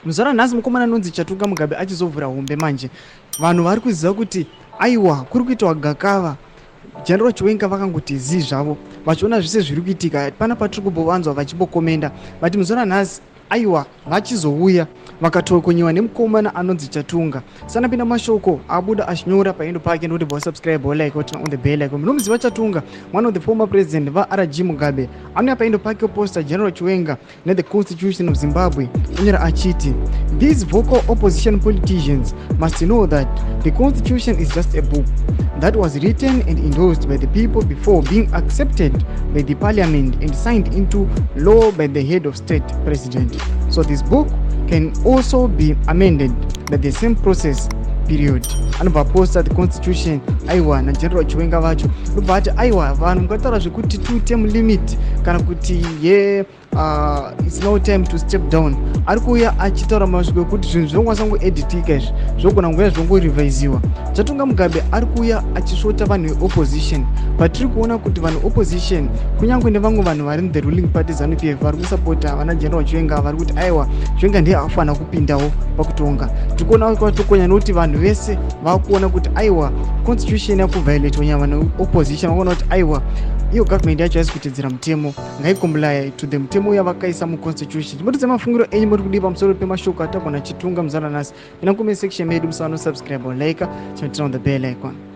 muzora nhasi mukomana anonzi Chatunga Mugabe achizovhura hombe manje vanhu vari kuziva kuti aiwa kuri kuitwa gakava. General Chiwenga vakangoti zi zvavo vachiona zvese zviri kuitika pana patiri kumbovanzwa vachimbokomenda vati muzora nhasi aiwa vachizouya vakatokonyiwa nemukomana anonzi Chatunga. Sana pinda mashoko abuda ashinyora paendo pake noti bo subscribe or like on the bell icon. Munomuziva Chatunga, one of the former president SADC Mugabe, anouya paendo pake poster General Chiwenga ne the constitution of Zimbabwe unyora achiti these vocal opposition politicians must know that the constitution is just a book that was written and endorsed by the people before being accepted by the parliament and signed into law by the head of state president. So this book can also be amended by the same process period. Anobva posta the constitution aiwa na General Chiwenga vacho ndobva ati aiwa vanhu mukataura zvekuti 2 term limit kana kuti it's no time to step down. Ari kuuya achitaura masviko ekuti zvinhu zvinokwanisa kungoeditika izvi zvogona kungoya zvongorevhisiwa. Chatunga Mugabe ari kuuya achisvota vanhu veopposition patiri kuona kuti vanhu opposition kunyange nevamwe vanhu vari in the ruling party ZANU-PF vari kusapota vana General Chiwenga vari kuti aiwa Chiwenga ndiye afana kupindawo pakutonga. Tikuona kwatokonya nokuti vanhu vese vakuona kuti aiwa constitution yakuvhayolate nyama neopposition vakuona kuti aiwa iyo government yacho yaisi kutedzera mutemo ngaikombolaya to the mutemo yavakaisa muconstitution. Timotidze mafungiro enyu muri kudii pamusoro pemashoko atagona Chatunga muzara nhasi. Ina comment section medu musano subscribe or like, turn on the bell icon.